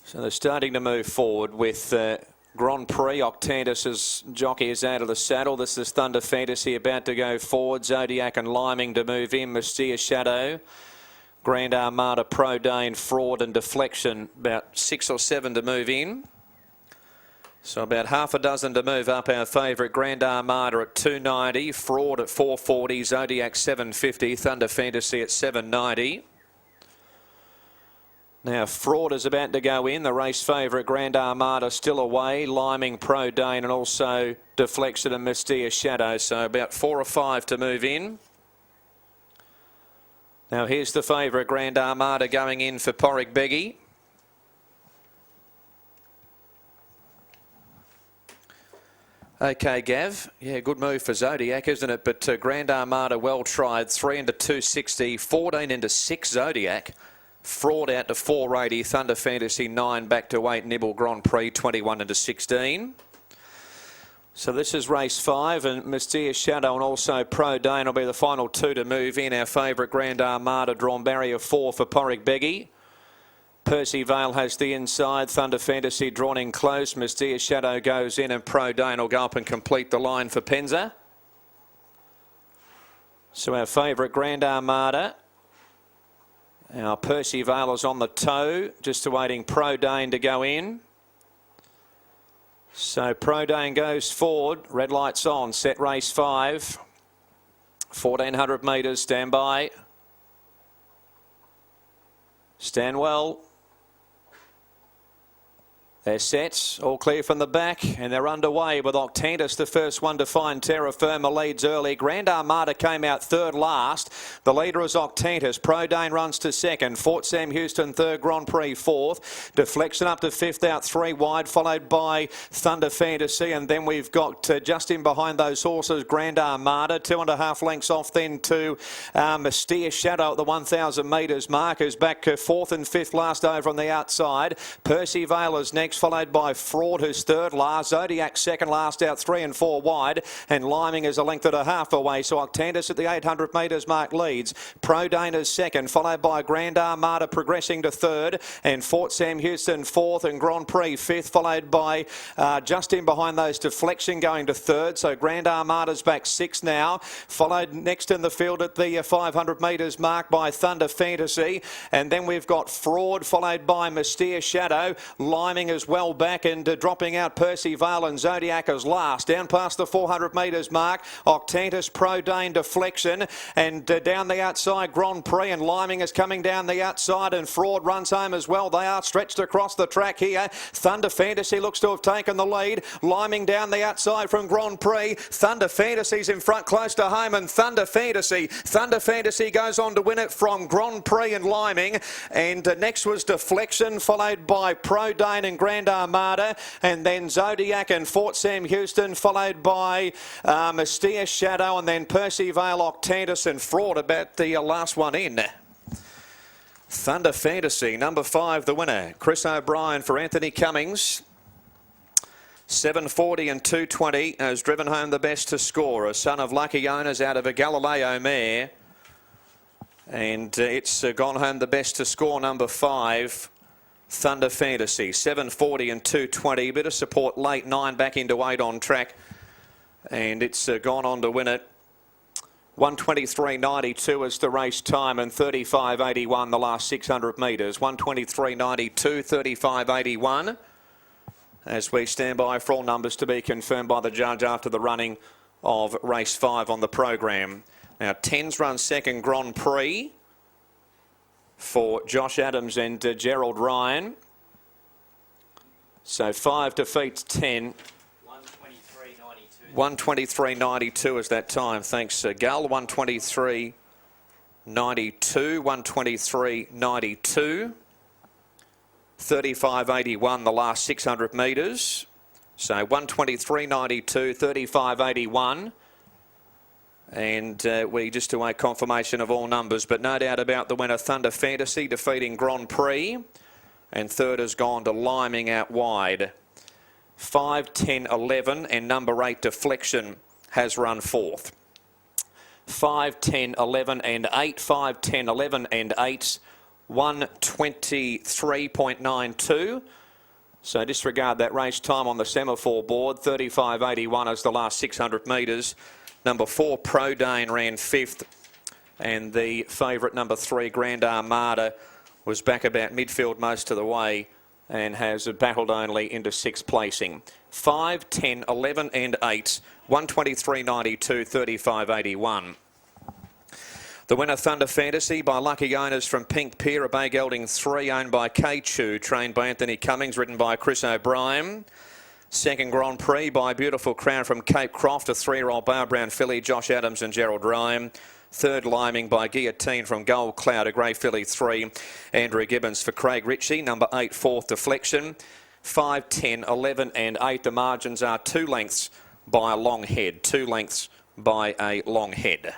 So they're starting to move forward with Grand Prix. Octantis' Jockey is out of the saddle. This is Thunder Fantasy about to go forward. Zodiac and Liming to move in. Mysterious Shadow, Grand Armada, Pro Dane, Fraud and Deflection, about 6 or 7 to move in. So about half a dozen to move up. Our favourite Grand Armada at 290, Fraud at 440, Zodiac 750, Thunder Fantasy at 790. Now, Fraud is about to go in. The race favourite, Grand Armada, still away. Liming, Pro Dane, and also Deflection and Mysterious Shadow. So about 4 or 5 to move in. Now, here's the favourite, Grand Armada, going in for Porrick Beggy. Okay, Gav. Yeah, good move for Zodiac, isn't it? But Grand Armada, well tried. 3 into 260, 14 into 6 Zodiac. Fraud out to 480, Thunder Fantasy 9 back to 8, Nibble Grand Prix 21 into 16. So this is race 5, and Mysterious Shadow and also Pro Dane will be the final 2 to move in. Our favourite Grand Armada drawn barrier 4 for Porrick Beggy. Percy Vale has the inside, Thunder Fantasy drawn in close, Mysterious Shadow goes in and Pro Dane will go up and complete the line for Penza. So our favourite Grand Armada. Our Percy Vale is on the toe, just awaiting Pro Dane to go in. So Pro Dane goes forward, red lights on, set race 5. 1400 metres, stand by. Stand well. They're set, all clear from the back, and they're underway with Octantis, the first one to find Terra Firma, leads early. Grand Armada came out third last. The leader is Octantis. Pro Dane runs to second. Fort Sam Houston third, Grand Prix fourth. Deflection up to fifth, out 3 wide, followed by Thunder Fantasy. And then we've got just in behind those horses, Grand Armada, 2.5 lengths off then to Mysterious Shadow at the 1,000 metres mark, who's back 4th and 5th last over on the outside. Percy Vale is next, followed by Fraud, who's third last. Zodiac second last, out 3 and 4 wide. And Liming is a length and a half away. So Octantis at the 800 metres mark leads. Pro Dane is second, followed by Grand Armada progressing to third. And Fort Sam Houston fourth, and Grand Prix fifth, followed by just in behind those Deflection going to third. So Grand Armada's back 6 now. Followed next in the field at the 500 metres mark by Thunder Fantasy. And then we've got Fraud, followed by Mysterious Shadow. Liming is well back, and dropping out Percy Vale and Zodiac is last. Down past the 400 metres mark, Octantis, Pro Dane, Deflection, and down the outside Grand Prix, and Liming is coming down the outside, and Fraud runs home as well. They are stretched across the track here. Thunder Fantasy looks to have taken the lead. Liming down the outside from Grand Prix. Thunder Fantasy's in front close to home, and Thunder Fantasy goes on to win it from Grand Prix and Liming. And next was Deflection, followed by Pro Dane and Grand Armada, and then Zodiac and Fort Sam Houston, followed by Mysterious Shadow, and then Percy Vale, Octantis and Fraud about the last one in. Thunder Fantasy, number 5, the winner. Chris O'Brien for Anthony Cummings. 740 and 220 has driven home the best to score. A son of lucky owners out of a Galileo mare. And it's gone home the best to score, number 5. Thunder Fantasy, 740 and 220. Bit of support late, 9 back into 8 on track. And it's gone on to win it. 123.92 is the race time, and 35.81 the last 600 metres. 123.92, 35.81. As we stand by for all numbers to be confirmed by the judge after the running of race 5 on the program. Now, 10's run second, Grand Prix, for Josh Adams and Gerald Ryan. So 5 defeats 10. 123.92 is that time. Thanks, Gal. 123.92. 123.92. 35.81 the last 600 metres. So 123.92, 35.81. And we just await confirmation of all numbers, but no doubt about the winner, Thunder Fantasy, defeating Grand Prix. And third has gone to Liming out wide. 5, 10, 11, and number 8, Deflection, has run fourth. 5, 10, 11 and 8, 5, 10, 11 and 8 1:23.92. So disregard that race time on the semaphore board. 35.81 as the last 600 metres. Number 4, Pro Dane, ran 5th. And the favourite number 3, Grand Armada, was back about midfield most of the way and has battled only into 6th placing. 5, 10, 11 and 8. 1:23.92, 35.81. The winner, Thunder Fantasy, by lucky owners from Pink Pier, a bay gelding 3, owned by K-Chew, trained by Anthony Cummings, ridden by Chris O'Brien. Second Grand Prix by Beautiful Crown from Cape Croft, a 3-year-old Bar Brown filly, Josh Adams and Gerald Rhyme. Third Liming by Guillotine from Gold Cloud, a grey filly 3, Andrew Gibbons for Craig Ritchie. Number 8, Fourth Deflection. 5, 10, 11 and 8. The margins are 2 lengths by a long head. 2 lengths by a long head.